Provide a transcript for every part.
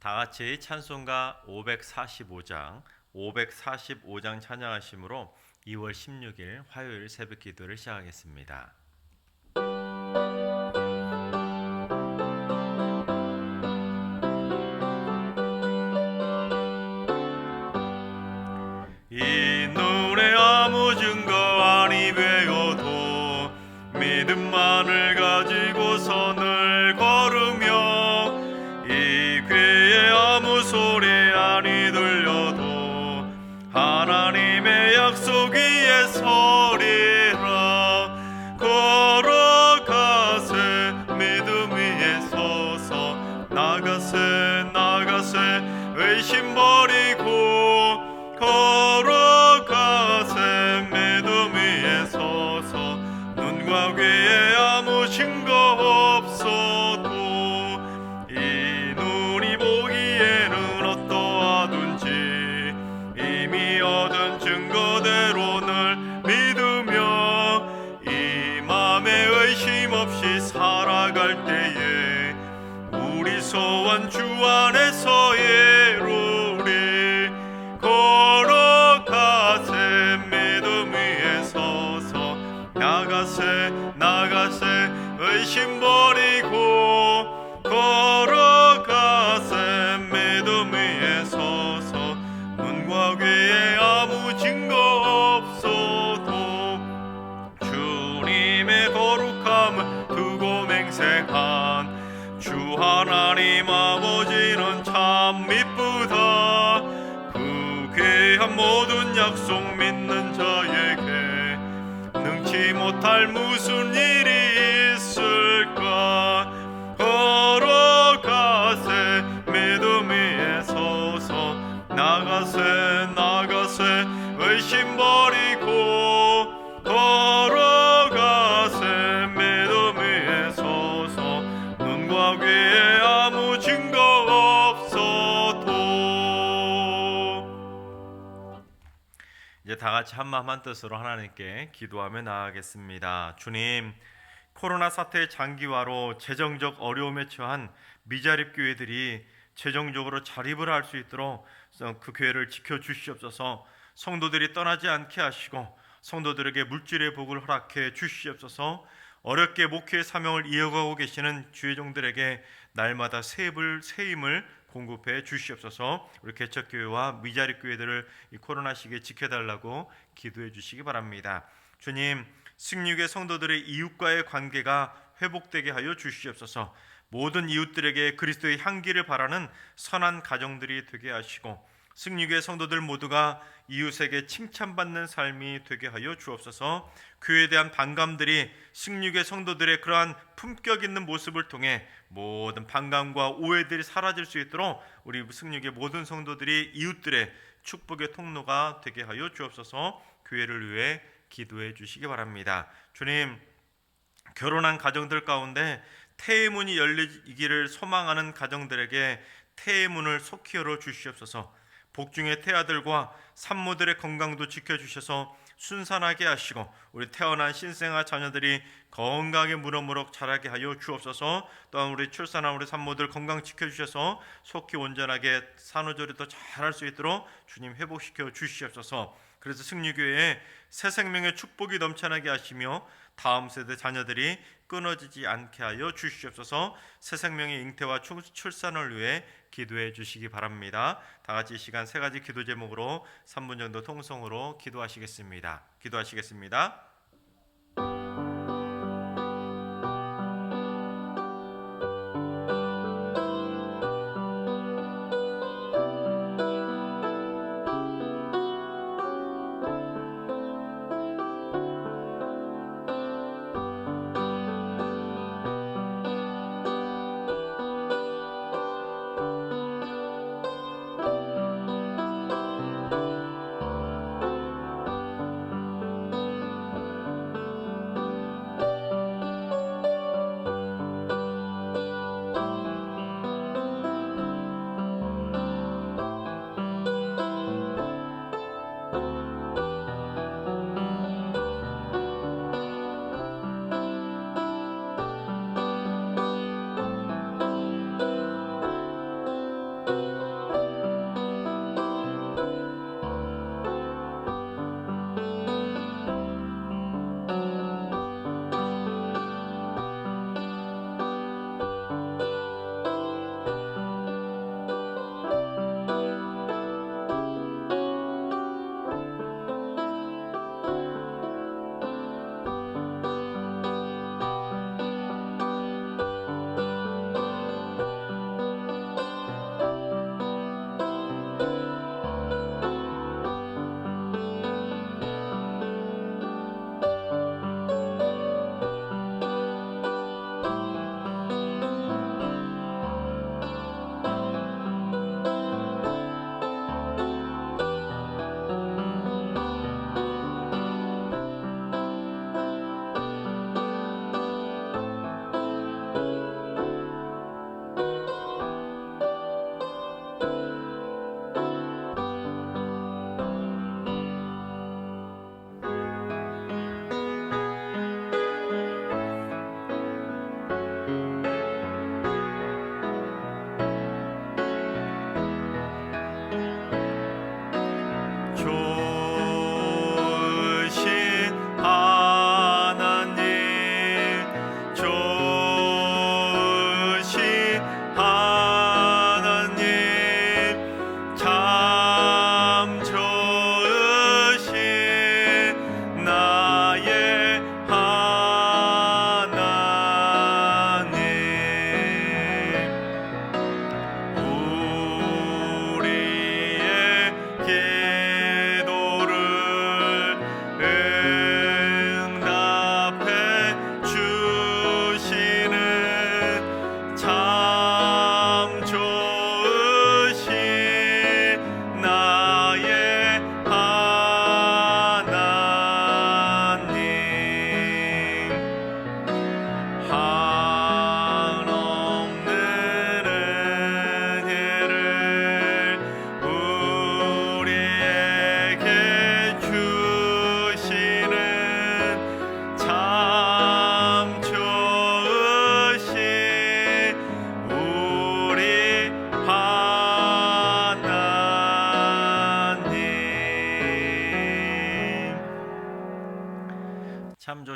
다 같이 찬송가 545장 찬양하심으로 2월 16일 화요일 새벽 기도를 시작하겠습니다. 이 노래 아무 증거 아니 되어도 믿음만을 가지고 선을 걸으며 이 귀에 아무 소리 아니 들려도 하나님의 약속 위에 서리라. 걸어가세 믿음 위에 서서 나가세 의심 버리고 걸어가세 믿음 위에 서서 눈과 귀에 아무 증거 없어도 이 눈이 보기에는 어떠하든지 이미 얻은 증거대로를 믿으며 이 맘에 의심 없이 살아갈 때에 우리 소원 주 안에서 이루리. 걸어가세 믿음 위에 서서 나가세 의심 버리고 걸어가세 믿음 위에 서서 눈과 귀에 아무 증거 없어도 주님의 거룩함을 두고 맹세한 주 하나님 아버지는 참 미쁘다. 그 귀한 모든 약속 믿는 자에게 능치 못할 무슨 일이 있을까. 걸어가세 믿음 위에 서서 나가세 의심 버리고 걸어가세 믿음 위에 서서 눈과 귀에 아무 증거 없어도. 이제 다 같이 한마음 한뜻으로 하나님께 기도하며 나아가겠습니다. 주님, 코로나 사태의 장기화로 재정적 어려움에 처한 미자립 교회들이 재정적으로 자립을 할 수 있도록 그 교회를 지켜주시옵소서. 성도들이 떠나지 않게 하시고 성도들에게 물질의 복을 허락해 주시옵소서. 어렵게 목회의 사명을 이어가고 계시는 주의 종들에게 날마다 새 힘을 공급해 주시옵소서. 우리 개척교회와 미자립 교회들을 이 코로나 시기에 지켜달라고 기도해 주시기 바랍니다. 주님, 승육의 성도들의 이웃과의 관계가 회복되게 하여 주시옵소서. 모든 이웃들에게 그리스도의 향기를 바라는 선한 가정들이 되게 하시고 승육의 성도들 모두가 이웃에게 칭찬받는 삶이 되게 하여 주옵소서. 교회에 대한 반감들이 승육의 성도들의 그러한 품격 있는 모습을 통해 모든 반감과 오해들이 사라질 수 있도록 우리 승육의 모든 성도들이 이웃들의 축복의 통로가 되게 하여 주옵소서. 교회를 위해 기도해 주시기 바랍니다. 주님, 결혼한 가정들 가운데 태의 문이 열리기를 소망하는 가정들에게 태의 문을 속히 열어 주시옵소서. 복중의 태아들과 산모들의 건강도 지켜주셔서 순산하게 하시고 우리 태어난 신생아 자녀들이 건강하게 무럭무럭 자라게 하여 주옵소서. 또한 우리 출산한 우리 산모들 건강 지켜주셔서 속히 온전하게 산후조리 더 잘할 수 있도록 주님 회복시켜 주시옵소서. 그래서 승리교회에 새 생명의 축복이 넘쳐나게 하시며 다음 세대 자녀들이 끊어지지 않게 하여 주시옵소서. 새 생명의 잉태와 출산을 위해 기도해 주시기 바랍니다. 다 같이 이 시간 세 가지 기도 제목으로 3분 정도 통성으로 기도하시겠습니다.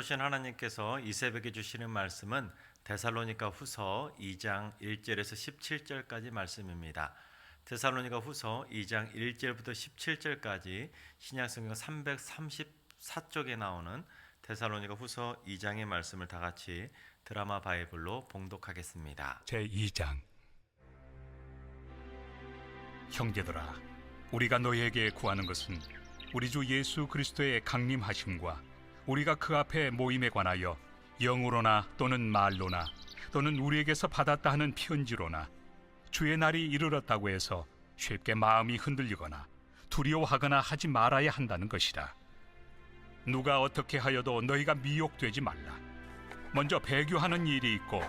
살아계신 하나님께서 이 새벽에 주시는 말씀은 데살로니가 후서 2장 1절에서 17절까지 말씀입니다. 데살로니가 후서 2장 1절부터 17절까지 신약성경 334쪽에 나오는 데살로니가 후서 2장의 말씀을 다 같이 드라마 바이블로 봉독하겠습니다. 제2장. 형제들아, 우리가 너희에게 구하는 것은 우리 주 예수 그리스도의 강림하심과 우리가 그 앞에 모임에 관하여 영으로나 또는 말로나 또는 우리에게서 받았다 하는 편지로나 주의 날이 이르렀다고 해서 쉽게 마음이 흔들리거나 두려워하거나 하지 말아야 한다는 것이라. 누가 어떻게 하여도 너희가 미혹되지 말라. 먼저 배교하는 일이 있고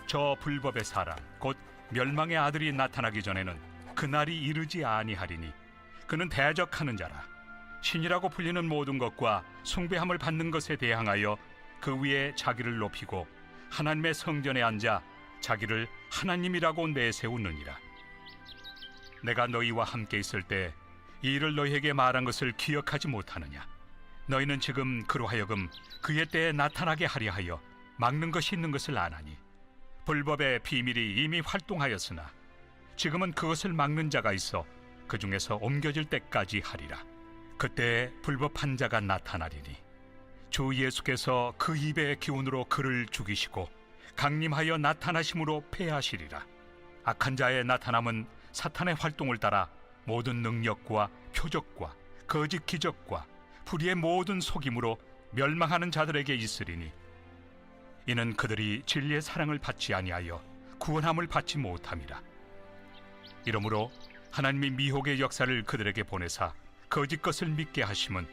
저 불법의 사람 곧 멸망의 아들이 나타나기 전에는 그 날이 이르지 아니하리니 그는 대적하는 자라. 신이라고 불리는 모든 것과 숭배함을 받는 것에 대항하여 그 위에 자기를 높이고 하나님의 성전에 앉아 자기를 하나님이라고 내세우느니라. 내가 너희와 함께 있을 때 이 일을 너희에게 말한 것을 기억하지 못하느냐? 너희는 지금 그로 하여금 그의 때에 나타나게 하려 하여 막는 것이 있는 것을 아나니 불법의 비밀이 이미 활동하였으나 지금은 그것을 막는 자가 있어 그 중에서 옮겨질 때까지 하리라. 그때 불법한 자가 나타나리니 주 예수께서 그 입의 기운으로 그를 죽이시고 강림하여 나타나심으로 패하시리라. 악한 자의 나타남은 사탄의 활동을 따라 모든 능력과 표적과 거짓 기적과 불의의 모든 속임으로 멸망하는 자들에게 있으리니 이는 그들이 진리의 사랑을 받지 아니하여 구원함을 받지 못함이라. 이러므로 하나님이 미혹의 역사를 그들에게 보내사 거짓 것을 믿게 하심은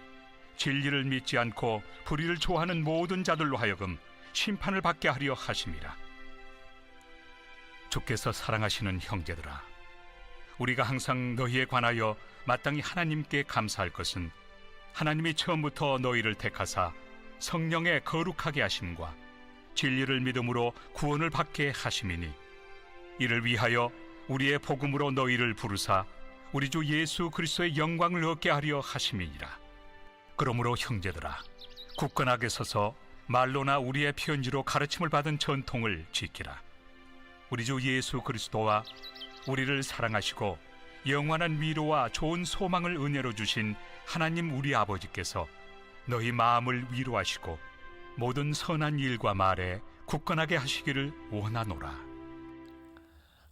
진리를 믿지 않고 불의를 좋아하는 모든 자들로 하여금 심판을 받게 하려 하심이라. 주께서 사랑하시는 형제들아, 우리가 항상 너희에 관하여 마땅히 하나님께 감사할 것은 하나님이 처음부터 너희를 택하사 성령에 거룩하게 하심과 진리를 믿음으로 구원을 받게 하심이니 이를 위하여 우리의 복음으로 너희를 부르사 우리 주 예수 그리스도의 영광을 얻게 하려 하심이니라. 그러므로 형제들아, 굳건하게 서서 말로나 우리의 편지로 가르침을 받은 전통을 지키라. 우리 주 예수 그리스도와 우리를 사랑하시고 영원한 위로와 좋은 소망을 은혜로 주신 하나님 우리 아버지께서 너희 마음을 위로하시고 모든 선한 일과 말에 굳건하게 하시기를 원하노라.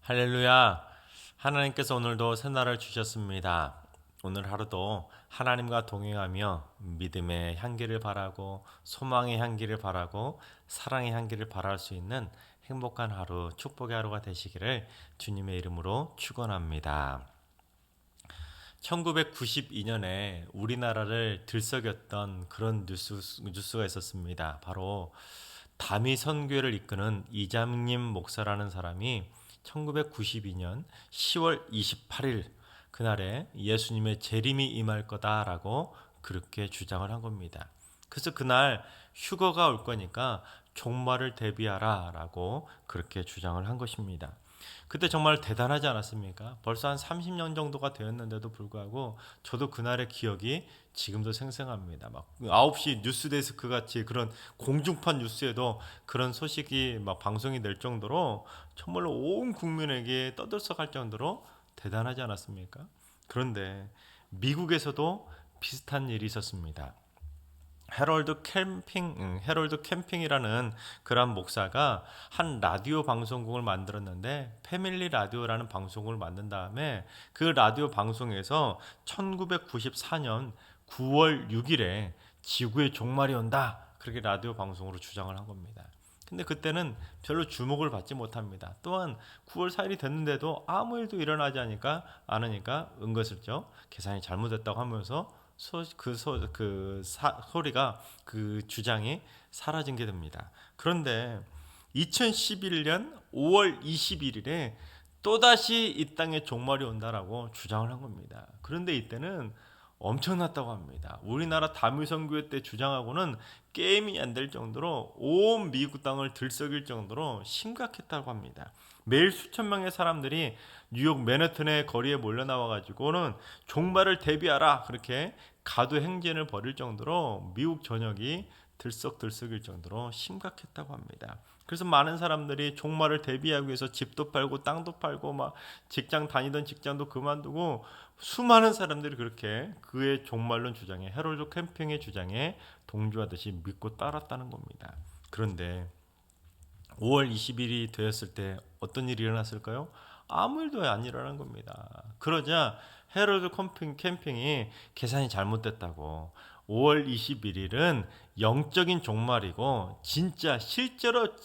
할렐루야. 하나님께서 오늘도 새날을 주셨습니다. 오늘 하루도 하나님과 동행하며 믿음의 향기를 바라고 소망의 향기를 바라고 사랑의 향기를 바랄 수 있는 행복한 하루, 축복의 하루가 되시기를 주님의 이름으로 축원합니다. 1992년에 우리나라를 들썩였던 그런 뉴스가 있었습니다. 바로 다미 선교회를 이끄는 이장님 목사라는 사람이 1992년 10월 28일 그날에 예수님의 재림이 임할 거다라고 그렇게 주장을 한 겁니다. 그래서 그날 휴거가 올 거니까 종말을 대비하라 라고 그렇게 주장을 한 것입니다. 그때 정말 대단하지 않았습니까? 벌써 한 30년 정도가 되었는데도 불구하고 저도 그날의 기억이 지금도 생생합니다. 막 9시 뉴스데스크 같이 그런 공중파 뉴스에도 그런 소식이 막 방송이 될 정도로 정말로 온 국민에게 떠들썩할 정도로 대단하지 않았습니까? 그런데 미국에서도 비슷한 일이 있었습니다. 헤럴드 캠핑이라는 그런 목사가 한 라디오 방송국을 만들었는데 패밀리 라디오라는 방송국을 만든 다음에 그 라디오 방송에서 1994년 9월 6일에 지구의 종말이 온다 그렇게 라디오 방송으로 주장을 한 겁니다. 근데 그때는 별로 주목을 받지 못합니다. 또한 9월 4일이 됐는데도 아무 일도 일어나지 않으니까 은근슬쩍 계산이 잘못됐다고 하면서 소리가 그 주장이 사라진 게 됩니다. 그런데 2011년 5월 21일에 또다시 이 땅에 종말이 온다라고 주장을 한 겁니다. 그런데 이때는 엄청났다고 합니다. 우리나라 다미선교회 때 주장하고는 게임이 안 될 정도로 온 미국 땅을 들썩일 정도로 심각했다고 합니다. 매일 수천 명의 사람들이 뉴욕 맨해튼의 거리에 몰려 나와가지고는 종말을 대비하라 그렇게 가두 행진을 벌일 정도로 미국 전역이 들썩들썩일 정도로 심각했다고 합니다. 그래서 많은 사람들이 종말을 대비하기 위해서 집도 팔고 땅도 팔고 막 직장 다니던 직장도 그만두고 수많은 사람들이 그렇게 그의 종말론 주장에, 헤럴드 캠핑의 주장에 동조하듯이 믿고 따랐다는 겁니다. 그런데 5월 20일이 되었을 때 어떤 일이 일어났을까요? 아무 일도 안 일어난 겁니다. 그러자 헤럴드 캠핑이 계산이 잘못됐다고, 5월 21일은 영적인 종말이고 실제로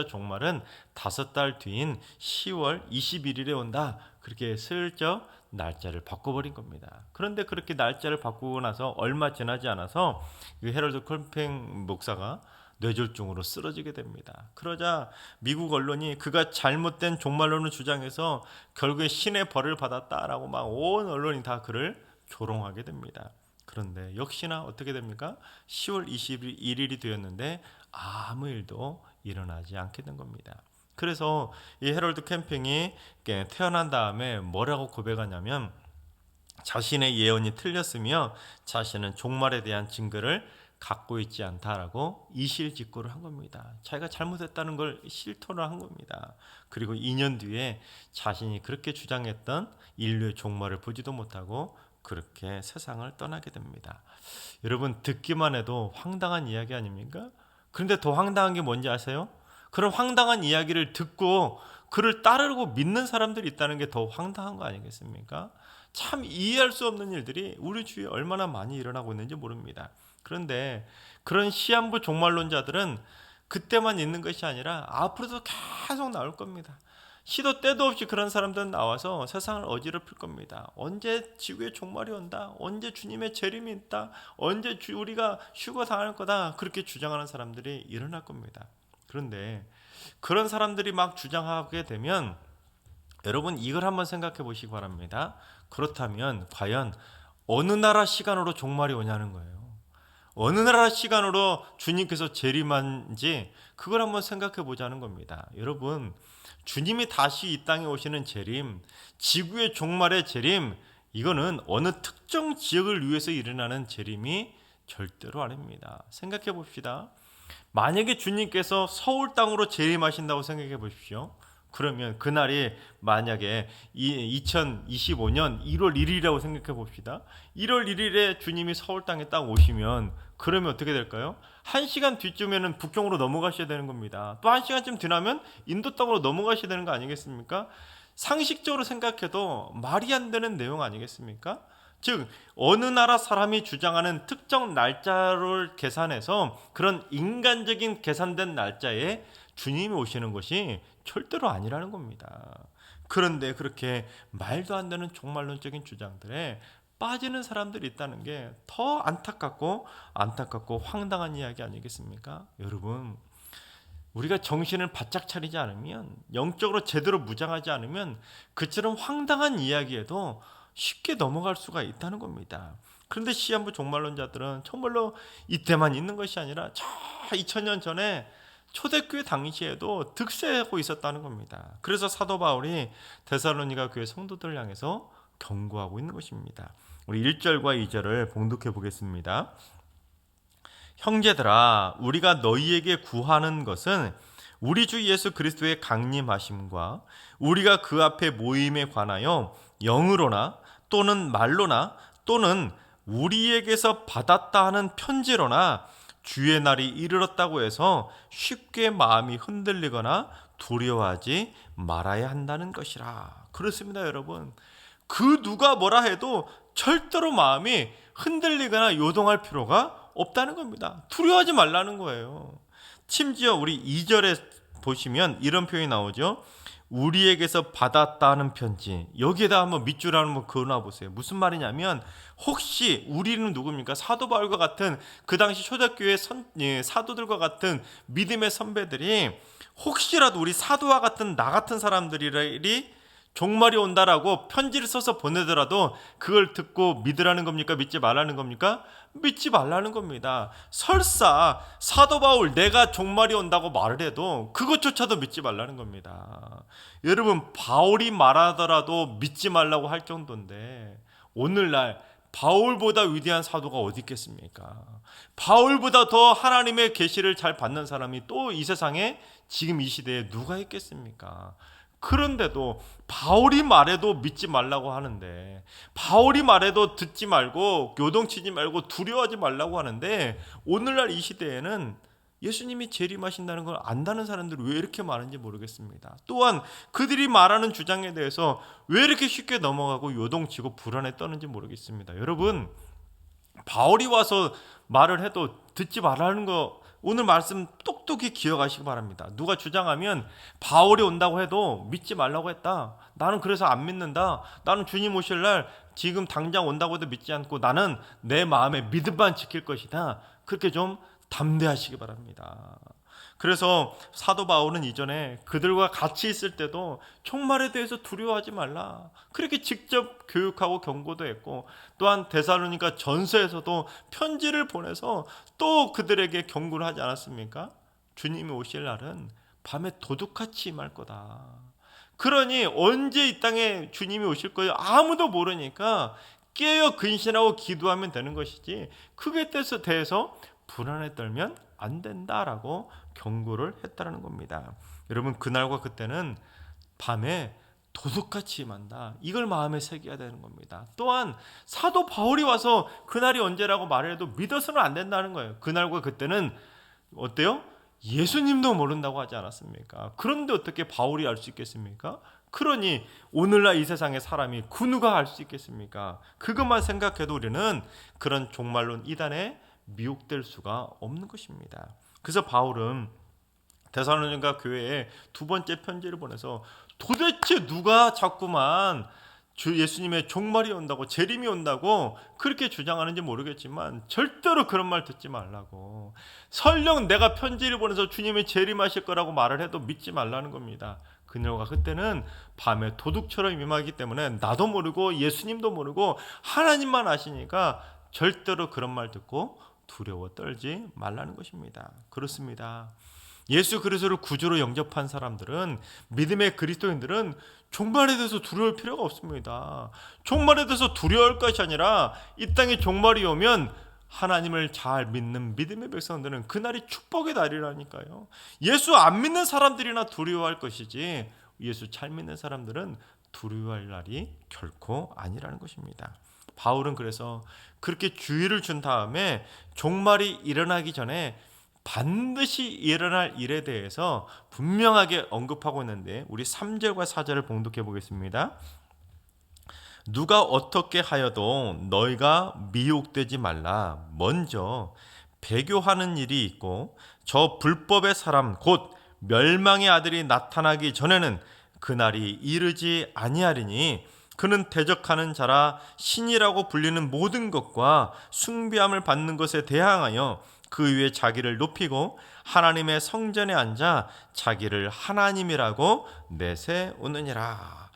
종말은 5달 뒤인 10월 21일에 온다, 그렇게 슬쩍 날짜를 바꿔버린 겁니다. 그런데 그렇게 날짜를 바꾸고 나서 얼마 지나지 않아서 이 헤럴드 캠핑 목사가 뇌졸중으로 쓰러지게 됩니다. 그러자 미국 언론이 그가 잘못된 종말론을 주장해서 결국에 신의 벌을 받았다라고 막 온 언론이 다 그를 조롱하게 됩니다. 그런데 역시나 어떻게 됩니까? 10월 21일이 되었는데 아무 일도 일어나지 않게 된 겁니다. 그래서 이 헤럴드 캠핑이 태어난 다음에 뭐라고 고백하냐면, 자신의 예언이 틀렸으며 자신은 종말에 대한 증거를 갖고 있지 않다라고 이실직고를 한 겁니다. 자기가 잘못했다는 걸 실토를 한 겁니다. 그리고 2년 뒤에 자신이 그렇게 주장했던 인류의 종말을 보지도 못하고 그렇게 세상을 떠나게 됩니다. 여러분, 듣기만 해도 황당한 이야기 아닙니까? 그런데 더 황당한 게 뭔지 아세요? 그런 황당한 이야기를 듣고 그를 따르고 믿는 사람들이 있다는 게 더 황당한 거 아니겠습니까? 참 이해할 수 없는 일들이 우리 주위에 얼마나 많이 일어나고 있는지 모릅니다. 그런데 그런 시한부 종말론자들은 그때만 있는 것이 아니라 앞으로도 계속 나올 겁니다. 시도 때도 없이 그런 사람들은 나와서 세상을 어지럽힐 겁니다. 언제 지구의 종말이 온다, 언제 주님의 재림이 있다, 언제 우리가 휴거당할 거다, 그렇게 주장하는 사람들이 일어날 겁니다. 그런데 그런 사람들이 막 주장하게 되면 여러분, 이걸 한번 생각해 보시기 바랍니다. 그렇다면 과연 어느 나라 시간으로 종말이 오냐는 거예요. 어느 나라 시간으로 주님께서 재림한지 그걸 한번 생각해 보자는 겁니다. 여러분, 주님이 다시 이 땅에 오시는 재림, 지구의 종말의 재림, 이거는 어느 특정 지역을 위해서 일어나는 재림이 절대로 아닙니다. 생각해 봅시다. 만약에 주님께서 서울 땅으로 재림하신다고 생각해 보십시오. 그러면 그날이 만약에 2025년 1월 1일이라고 생각해 봅시다. 1월 1일에 주님이 서울 땅에 딱 오시면 그러면 어떻게 될까요? 1시간 뒤쯤에는 북경으로 넘어가셔야 되는 겁니다. 또 1시간쯤 지나면 인도 땅으로 넘어가셔야 되는 거 아니겠습니까? 상식적으로 생각해도 말이 안 되는 내용 아니겠습니까? 즉 어느 나라 사람이 주장하는 특정 날짜를 계산해서 그런 인간적인 계산된 날짜에 주님이 오시는 것이 절대로 아니라는 겁니다. 그런데 그렇게 말도 안 되는 종말론적인 주장들에 빠지는 사람들이 있다는 게 더 안타깝고 황당한 이야기 아니겠습니까? 여러분, 우리가 정신을 바짝 차리지 않으면, 영적으로 제대로 무장하지 않으면 그처럼 황당한 이야기에도 쉽게 넘어갈 수가 있다는 겁니다. 그런데 시한부 종말론자들은 정말로 이때만 있는 것이 아니라 저 2000년 전에 초대교회 당시에도 득세하고 있었다는 겁니다. 그래서 사도 바울이 데살로니가 교회 성도들을 향해서 경고하고 있는 것입니다. 우리 1절과 2절을 봉독해 보겠습니다. 형제들아, 우리가 너희에게 구하는 것은 우리 주 예수 그리스도의 강림하심과 우리가 그 앞에 모임에 관하여 영으로나 또는 말로나 또는 우리에게서 받았다 하는 편지로나 주의 날이 이르렀다고 해서 쉽게 마음이 흔들리거나 두려워하지 말아야 한다는 것이라. 그렇습니다, 여러분. 그 누가 뭐라 해도 절대로 마음이 흔들리거나 요동할 필요가 없다는 겁니다. 두려워하지 말라는 거예요. 심지어 우리 2절에 보시면 이런 표현이 나오죠. 우리에게서 받았다는 편지. 여기에다 한번 밑줄을 한번 그어놔 보세요. 무슨 말이냐면, 혹시 우리는 누굽니까? 사도 바울과 같은 그 당시 초대교회 사도들과 같은 믿음의 선배들이 혹시라도 우리 사도와 같은 나 같은 사람들이 종말이 온다라고 편지를 써서 보내더라도 그걸 듣고 믿으라는 겁니까? 믿지 말라는 겁니까? 믿지 말라는 겁니다. 설사 사도 바울 내가 종말이 온다고 말을 해도 그것조차도 믿지 말라는 겁니다. 여러분, 바울이 말하더라도 믿지 말라고 할 정도인데 오늘날 바울보다 위대한 사도가 어디 있겠습니까? 바울보다 더 하나님의 계시를 잘 받는 사람이 또 이 세상에 지금 이 시대에 누가 있겠습니까? 그런데도 바울이 말해도 믿지 말라고 하는데, 바울이 말해도 듣지 말고 요동치지 말고 두려워하지 말라고 하는데, 오늘날 이 시대에는 예수님이 재림하신다는 걸 안다는 사람들이 왜 이렇게 많은지 모르겠습니다. 또한 그들이 말하는 주장에 대해서 왜 이렇게 쉽게 넘어가고 요동치고 불안에 떠는지 모르겠습니다. 여러분, 바울이 와서 말을 해도 듣지 말라는 거 오늘 말씀 똑똑히 기억하시기 바랍니다. 누가 주장하면 바울이 온다고 해도 믿지 말라고 했다. 나는 그래서 안 믿는다. 나는 주님 오실 날 지금 당장 온다고 해도 믿지 않고 나는 내 마음의 믿음만 지킬 것이다. 그렇게 좀 담대하시기 바랍니다. 그래서 사도 바울은 이전에 그들과 같이 있을 때도 종말에 대해서 두려워하지 말라, 그렇게 직접 교육하고 경고도 했고, 또한 데살로니가 전서에서도 편지를 보내서 또 그들에게 경고를 하지 않았습니까? 주님이 오실 날은 밤에 도둑같이 임할 거다. 그러니 언제 이 땅에 주님이 오실 거예요? 아무도 모르니까 깨어 근신하고 기도하면 되는 것이지 그에 대해서 불안에 떨면 안 된다라고 경고를 했다는 겁니다. 여러분, 그날과 그때는 밤에 도둑같이 임한다. 이걸 마음에 새겨야 되는 겁니다. 또한 사도 바울이 와서 그날이 언제라고 말해도 믿어서는 안 된다는 거예요. 그날과 그때는 어때요? 예수님도 모른다고 하지 않았습니까? 그런데 어떻게 바울이 알 수 있겠습니까? 그러니 오늘날 이 세상의 사람이 그 누가 알 수 있겠습니까? 그것만 생각해도 우리는 그런 종말론 이단에 미혹될 수가 없는 것입니다. 그래서 바울은 데살로니가 교회에 두 번째 편지를 보내서 도대체 누가 자꾸만 주 예수님의 종말이 온다고, 재림이 온다고 그렇게 주장하는지 모르겠지만 절대로 그런 말 듣지 말라고, 설령 내가 편지를 보내서 주님이 재림하실 거라고 말을 해도 믿지 말라는 겁니다. 그녀가 그때는 밤에 도둑처럼 임하기 때문에 나도 모르고 예수님도 모르고 하나님만 아시니까 절대로 그런 말 듣고 두려워 떨지 말라는 것입니다. 그렇습니다. 예수 그리스도를 구주로 영접한 사람들은, 믿음의 그리스도인들은 종말에 대해서 두려울 필요가 없습니다. 종말에 대해서 두려워할 것이 아니라 이 땅에 종말이 오면 하나님을 잘 믿는 믿음의 백성들은 그날이 축복의 날이라니까요. 예수 안 믿는 사람들이나 두려워할 것이지 예수 잘 믿는 사람들은 두려워할 날이 결코 아니라는 것입니다. 바울은 그래서 그렇게 주의를 준 다음에 종말이 일어나기 전에 반드시 일어날 일에 대해서 분명하게 언급하고 있는데, 우리 3절과 4절을 봉독해 보겠습니다. 누가 어떻게 하여도 너희가 미혹되지 말라. 먼저 배교하는 일이 있고 저 불법의 사람 곧 멸망의 아들이 나타나기 전에는 그날이 이르지 아니하리니 그는 대적하는 자라 신이라고 불리는 모든 것과 숭배함을 받는 것에 대항하여 그 위에 자기를 높이고 하나님의 성전에 앉아 자기를 하나님이라고 내세우느니라.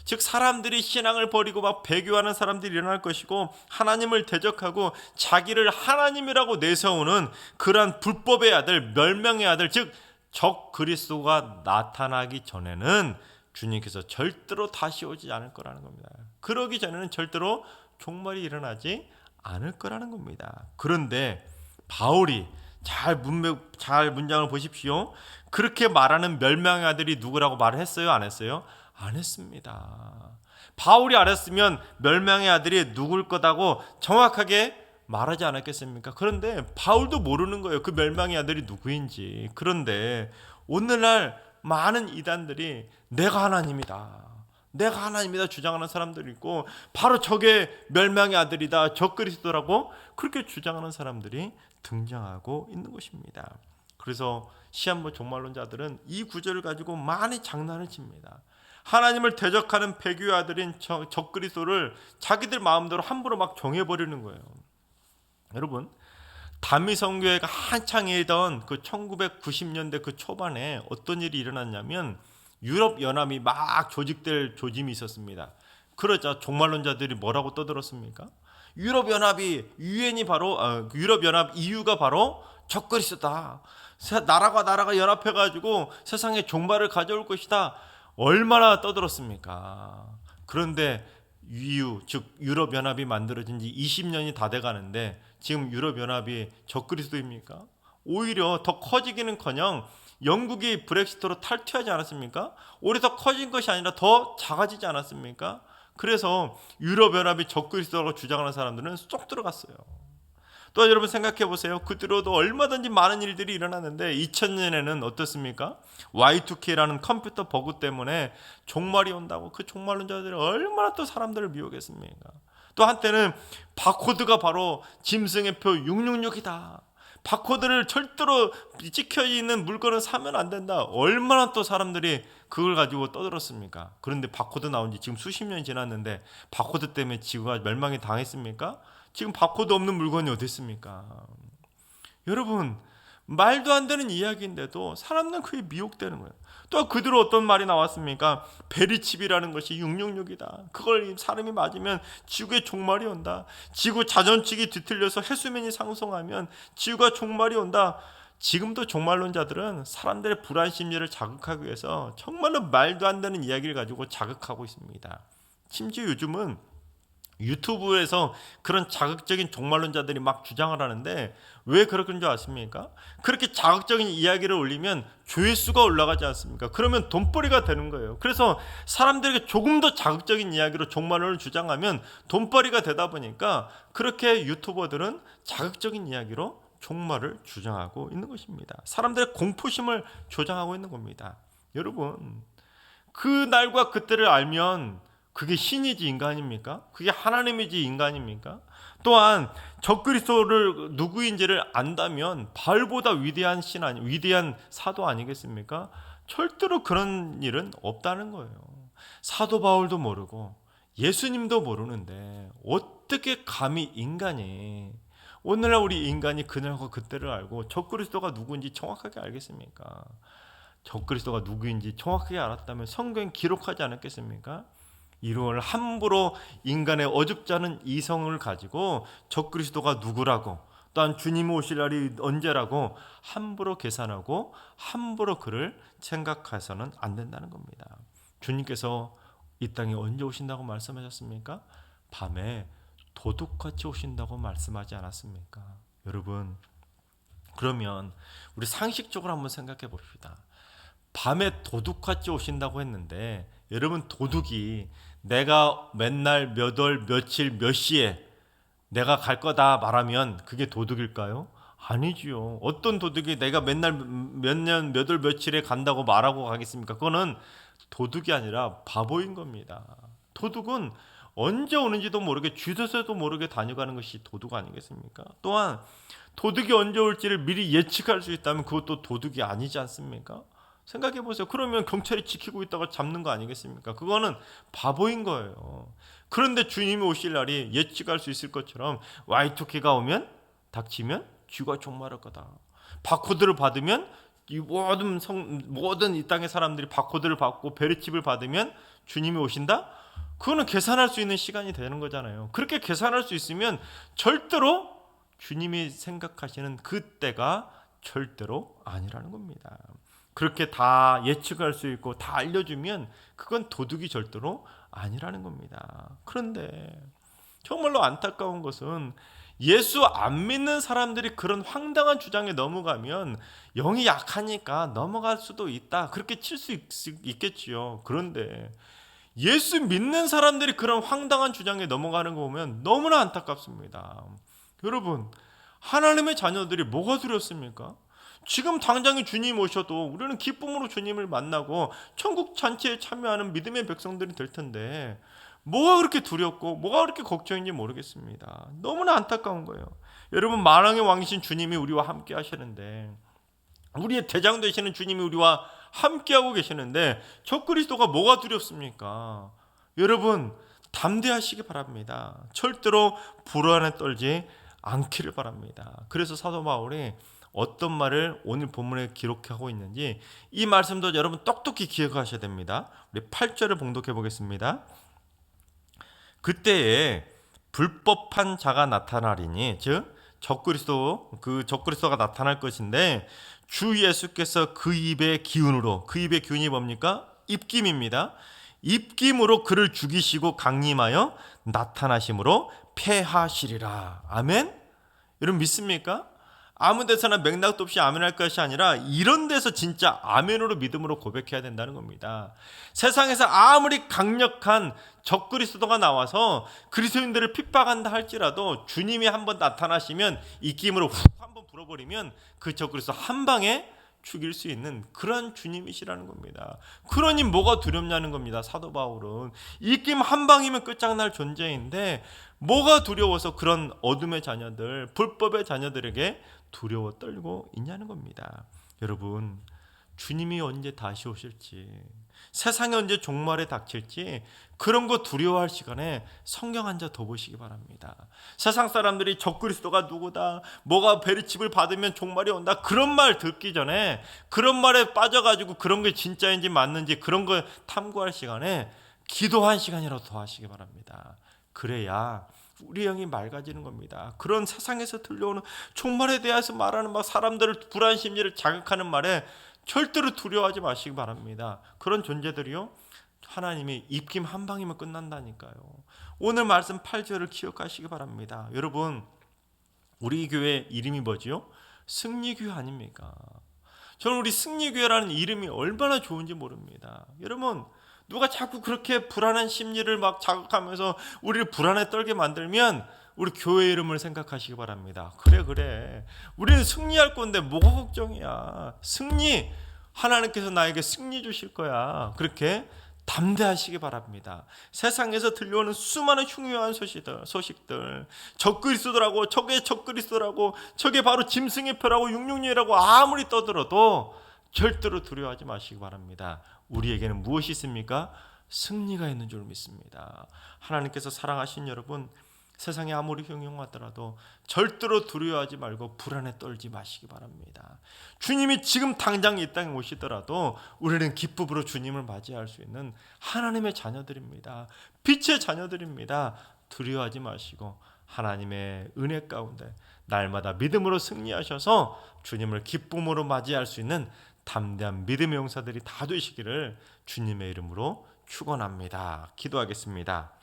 즉 사람들이 신앙을 버리고 막 배교하는 사람들이 일어날 것이고, 하나님을 대적하고 자기를 하나님이라고 내세우는 그러한 불법의 아들, 멸망의 아들, 즉 적 그리스도가 나타나기 전에는 주님께서 절대로 다시 오지 않을 거라는 겁니다. 그러기 전에는 절대로 종말이 일어나지 않을 거라는 겁니다. 그런데 바울이 잘 문장을 보십시오. 그렇게 말하는 멸망의 아들이 누구라고 말을 했어요? 안 했어요? 안 했습니다. 바울이 알았으면 멸망의 아들이 누굴 거다고 정확하게 말하지 않았겠습니까? 그런데 바울도 모르는 거예요. 그 멸망의 아들이 누구인지. 그런데 오늘날 많은 이단들이 내가 하나님이다 주장하는 사람들이 있고, 바로 저게 멸망의 아들이다, 저 그리스도라고 그렇게 주장하는 사람들이 등장하고 있는 것입니다. 그래서 시한부 종말론자들은 이 구절을 가지고 많이 장난을 칩니다. 하나님을 대적하는 배교의 아들인 적 그리스도를 자기들 마음대로 함부로 막 정해버리는 거예요. 여러분, 다미성교회가 한창이던 그 1990년대 그 초반에 어떤 일이 일어났냐면, 유럽연합이 막 조직될 조짐이 있었습니다. 그러자 종말론자들이 뭐라고 떠들었습니까? 유럽연합이 바로 유럽연합 EU가 바로 적그리스도다. 나라가 연합해가지고 세상에 종말을 가져올 것이다. 얼마나 떠들었습니까? 그런데 EU 즉 유럽연합이 만들어진 지 20년이 다 돼가는데 지금 유럽연합이 적그리스도입니까? 오히려 더 커지기는커녕 영국이 브렉시트로 탈퇴하지 않았습니까? 오히려 더 커진 것이 아니라 더 작아지지 않았습니까? 그래서 유럽연합이 적그리스도라고 주장하는 사람들은 쏙 들어갔어요. 또 여러분 생각해 보세요. 그 뒤로도 얼마든지 많은 일들이 일어났는데 2000년에는 어떻습니까? Y2K라는 컴퓨터 버그 때문에 종말이 온다고 그 종말론자들이 얼마나 또 사람들을 미혹했습니까? 또 한때는 바코드가 바로 짐승의 표 666이다. 바코드를 절대로 찍혀 있는 물건을 사면 안 된다. 얼마나 또 사람들이 그걸 가지고 떠들었습니까? 그런데 바코드 나온 지 지금 수십 년이 지났는데 바코드 때문에 지구가 멸망이 당했습니까? 지금 바코드 없는 물건이 어디 있습니까? 여러분, 말도 안 되는 이야기인데도 사람들은 그게 미혹되는 거예요. 또 그 뒤로 어떤 말이 나왔습니까? 베리칩이라는 것이 666이다. 그걸 사람이 맞으면 지구에 종말이 온다. 지구 자전축이 뒤틀려서 해수면이 상승하면 지구가 종말이 온다. 지금도 종말론자들은 사람들의 불안 심리를 자극하기 위해서 정말로 말도 안 되는 이야기를 가지고 자극하고 있습니다. 심지어 요즘은 유튜브에서 그런 자극적인 종말론자들이 막 주장을 하는데 왜 그런 줄 아십니까? 그렇게 자극적인 이야기를 올리면 조회수가 올라가지 않습니까? 그러면 돈벌이가 되는 거예요. 그래서 사람들에게 조금 더 자극적인 이야기로 종말론을 주장하면 돈벌이가 되다 보니까 그렇게 유튜버들은 자극적인 이야기로 종말을 주장하고 있는 것입니다. 사람들의 공포심을 조장하고 있는 겁니다. 여러분, 그 날과 그때를 알면 그게 신이지 인간입니까? 그게 하나님이지 인간입니까? 또한 적그리스도를 누구인지를 안다면 바울보다 위대한 신 아니 위대한 사도 아니겠습니까? 절대로 그런 일은 없다는 거예요. 사도 바울도 모르고 예수님도 모르는데 어떻게 감히 인간이 오늘날 우리 인간이 그날과 그때를 알고 적그리스도가 누구인지 정확하게 알겠습니까? 적그리스도가 누구인지 정확하게 알았다면 성경에 기록하지 않았겠습니까? 이를 함부로 인간의 어줍지 않은 이성을 가지고 적그리스도가 누구라고 또한 주님 오실 날이 언제라고 함부로 계산하고 함부로 그를 생각해서는 안 된다는 겁니다. 주님께서 이 땅에 언제 오신다고 말씀하셨습니까? 밤에 도둑같이 오신다고 말씀하지 않았습니까? 여러분, 그러면 우리 상식적으로 한번 생각해 봅시다. 밤에 도둑같이 오신다고 했는데 여러분, 도둑이 내가 맨날 몇 월 며칠 몇 시에 내가 갈 거다 말하면 그게 도둑일까요? 아니지요. 어떤 도둑이 내가 맨날 몇 년 몇 월 며칠에 간다고 말하고 가겠습니까? 그거는 도둑이 아니라 바보인 겁니다. 도둑은 언제 오는지도 모르게 주소서도 모르게 다녀가는 것이 도둑 아니겠습니까? 또한 도둑이 언제 올지를 미리 예측할 수 있다면 그것도 도둑이 아니지 않습니까? 생각해 보세요. 그러면 경찰이 지키고 있다가 잡는 거 아니겠습니까? 그거는 바보인 거예요. 그런데 주님이 오실 날이 예측할 수 있을 것처럼 Y2K가 오면 닥치면 쥐가 종말할 거다. 바코드를 받으면 이 모든 이 땅의 사람들이 바코드를 받고 베리칩을 받으면 주님이 오신다? 그거는 계산할 수 있는 시간이 되는 거잖아요. 그렇게 계산할 수 있으면 절대로 주님이 생각하시는 그때가 절대로 아니라는 겁니다. 그렇게 다 예측할 수 있고 다 알려주면 그건 도둑이 절대로 아니라는 겁니다. 그런데 정말로 안타까운 것은 예수 안 믿는 사람들이 그런 황당한 주장에 넘어가면 영이 약하니까 넘어갈 수도 있다. 그렇게 칠 수 있겠지요. 그런데 예수 믿는 사람들이 그런 황당한 주장에 넘어가는 거 보면 너무나 안타깝습니다. 여러분, 하나님의 자녀들이 뭐가 두렵습니까? 지금 당장에 주님 오셔도 우리는 기쁨으로 주님을 만나고 천국 잔치에 참여하는 믿음의 백성들이 될 텐데 뭐가 그렇게 두렵고 뭐가 그렇게 걱정인지 모르겠습니다. 너무나 안타까운 거예요. 여러분, 만왕의 왕이신 주님이 우리와 함께 하시는데 우리의 대장 되시는 주님이 우리와 함께하고 계시는데 적그리스도가 뭐가 두렵습니까? 여러분, 담대하시기 바랍니다. 절대로 불안에 떨지 않기를 바랍니다. 그래서 사도 바울이 어떤 말을 오늘 본문에 기록하고 있는지 이 말씀도 여러분 똑똑히 기억하셔야 됩니다. 우리 8절을 봉독해 보겠습니다. 그때에 불법한 자가 나타나리니 즉 적그리스도가 나타날 것인데 주 예수께서 그 입의 기운으로, 그 입의 기운이 뭡니까? 입김입니다. 입김으로 그를 죽이시고 강림하여 나타나심으로 패하시리라. 아멘? 여러분 믿습니까? 아무 데서나 맥락도 없이 아멘할 것이 아니라 이런 데서 진짜 아멘으로 믿음으로 고백해야 된다는 겁니다. 세상에서 아무리 강력한 적그리스도가 나와서 그리스도인들을 핍박한다 할지라도 주님이 한번 나타나시면 입김으로 훅 한번 불어버리면 그 적그리스도 한 방에 죽일 수 있는 그런 주님이시라는 겁니다. 그러니 뭐가 두렵냐는 겁니다. 사도 바울은 입김 한 방이면 끝장날 존재인데 뭐가 두려워서 그런 어둠의 자녀들, 불법의 자녀들에게 두려워 떨고 있냐는 겁니다. 여러분, 주님이 언제 다시 오실지, 세상이 언제 종말에 닥칠지 그런 거 두려워할 시간에 성경 한 자 더 보시기 바랍니다. 세상 사람들이 적그리스도가 누구다, 뭐가 베리칩을 받으면 종말이 온다, 그런 말 듣기 전에 그런 말에 빠져가지고 그런 게 진짜인지 맞는지 그런 거 탐구할 시간에 기도 한 시간이라도 더 하시기 바랍니다. 그래야 우리 영이 맑아지는 겁니다. 그런 세상에서 들려오는 종말에 대해서 말하는 막 사람들을 불안 심리를 자극하는 말에 절대로 두려워하지 마시기 바랍니다. 그런 존재들이요, 하나님이 입김 한 방이면 끝난다니까요. 오늘 말씀 8절을 기억하시기 바랍니다. 여러분, 우리 교회 이름이 뭐지요? 승리교회 아닙니까? 저는 우리 승리교회라는 이름이 얼마나 좋은지 모릅니다. 여러분, 누가 자꾸 그렇게 불안한 심리를 막 자극하면서 우리를 불안에 떨게 만들면 우리 교회 이름을 생각하시기 바랍니다. 그래. 우리는 승리할 건데 뭐가 걱정이야. 승리, 하나님께서 나에게 승리 주실 거야. 그렇게 담대하시기 바랍니다. 세상에서 들려오는 수많은 흉흉한 소식들, 적그리스도라고, 저게 적그리스도라고, 저게 바로 짐승의 표라고, 육육이라고 아무리 떠들어도 절대로 두려워하지 마시기 바랍니다. 우리에게는 무엇이 있습니까? 승리가 있는 줄 믿습니다. 하나님께서 사랑하신 여러분, 세상에 아무리 흉흉하더라도 절대로 두려워하지 말고 불안에 떨지 마시기 바랍니다. 주님이 지금 당장 이 땅에 오시더라도 우리는 기쁨으로 주님을 맞이할 수 있는 하나님의 자녀들입니다. 빛의 자녀들입니다. 두려워하지 마시고 하나님의 은혜 가운데 날마다 믿음으로 승리하셔서 주님을 기쁨으로 맞이할 수 있는 담대한 믿음의 용사들이 다 되시기를 주님의 이름으로 축원합니다. 기도하겠습니다.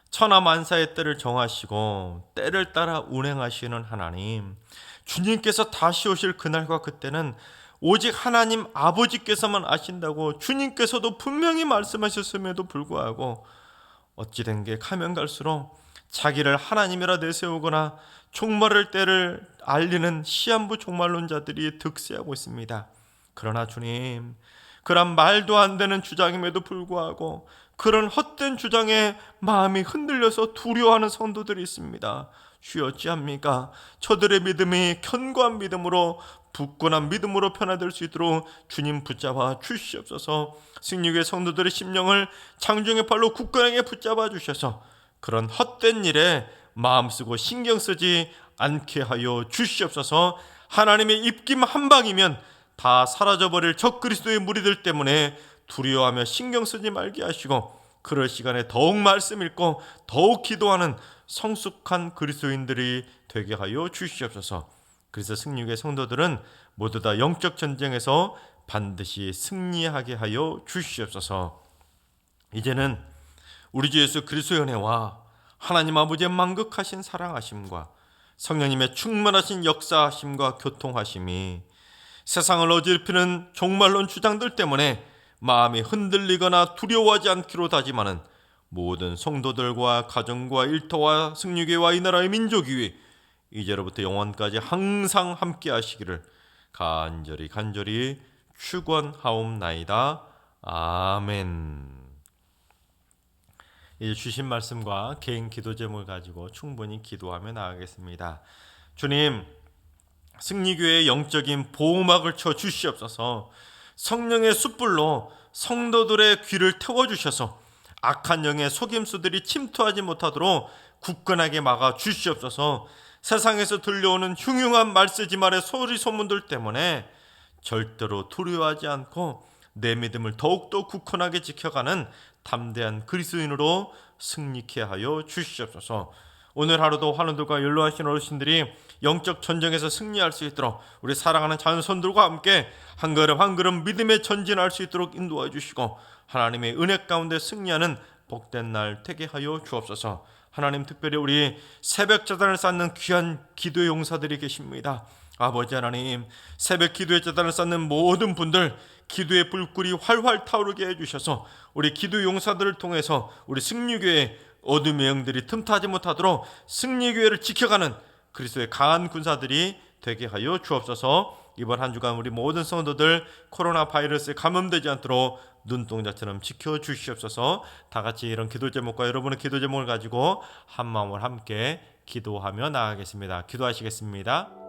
천하 만사의 때를 정하시고 때를 따라 운행하시는 하나님, 주님께서 다시 오실 그날과 그때는 오직 하나님 아버지께서만 아신다고 주님께서도 분명히 말씀하셨음에도 불구하고 어찌된 게 가면 갈수록 자기를 하나님이라 내세우거나 종말의 때를 알리는 시한부 종말론자들이 득세하고 있습니다. 그러나 주님, 그런 말도 안 되는 주장임에도 불구하고 그런 헛된 주장에 마음이 흔들려서 두려워하는 성도들이 있습니다. 주여 어찌합니까? 저들의 믿음이 견고한 믿음으로, 굳건한 믿음으로 변화될 수 있도록 주님 붙잡아 주시옵소서. 승리교회 성도들의 심령을 장중의 팔로 굳건하게 붙잡아 주셔서 그런 헛된 일에 마음 쓰고 신경 쓰지 않게 하여 주시옵소서. 하나님의 입김 한 방이면 다 사라져버릴 적그리스도의 무리들 때문에 두려워하며 신경 쓰지 말게 하시고 그럴 시간에 더욱 말씀 읽고 더욱 기도하는 성숙한 그리스도인들이 되게 하여 주시옵소서. 그래서 승리교회 성도들은 모두 다 영적 전쟁에서 반드시 승리하게 하여 주시옵소서. 이제는 우리 주 예수 그리스도의 은혜와 하나님 아버지의 만극하신 사랑하심과 성령님의 충만하신 역사하심과 교통하심이 세상을 어지럽히는 종말론 주장들 때문에 마음이 흔들리거나 두려워하지 않기로 다짐하는 모든 성도들과 가정과 일터와 승리교회와 이 나라의 민족이 이제로부터 영원까지 항상 함께 하시기를 간절히 축원하옵나이다. 아멘. 이제 주신 말씀과 개인 기도 제목을 가지고 충분히 기도하며 나아가겠습니다. 주님, 승리교회의 영적인 보호막을 쳐 주시옵소서. 성령의 숯불로 성도들의 귀를 태워주셔서 악한 영의 속임수들이 침투하지 못하도록 굳건하게 막아 주시옵소서. 세상에서 들려오는 흉흉한 말세지말의 소리 소문들 때문에 절대로 두려워하지 않고 내 믿음을 더욱더 굳건하게 지켜가는 담대한 그리스도인으로 승리케 하여 주시옵소서. 오늘 하루도 환우들과 연로하신 어르신들이 영적 전쟁에서 승리할 수 있도록 우리 사랑하는 자손들과 함께 한 걸음 한 걸음 믿음에 전진할 수 있도록 인도해 주시고 하나님의 은혜 가운데 승리하는 복된 날 되게 하여 주옵소서. 하나님, 특별히 우리 새벽 제단을 쌓는 귀한 기도의 용사들이 계십니다. 아버지 하나님, 새벽 기도의 제단을 쌓는 모든 분들 기도의 불굴이 활활 타오르게 해주셔서 우리 기도 용사들을 통해서 우리 승리교회 어둠의 영들이 틈타지 못하도록 승리교회를 지켜가는 그리스도의 강한 군사들이 되게 하여 주옵소서. 이번 한 주간 우리 모든 성도들 코로나 바이러스에 감염되지 않도록 눈동자처럼 지켜주시옵소서. 다 같이 이런 기도 제목과 여러분의 기도 제목을 가지고 한 마음을 함께 기도하며 나아가겠습니다. 기도하시겠습니다.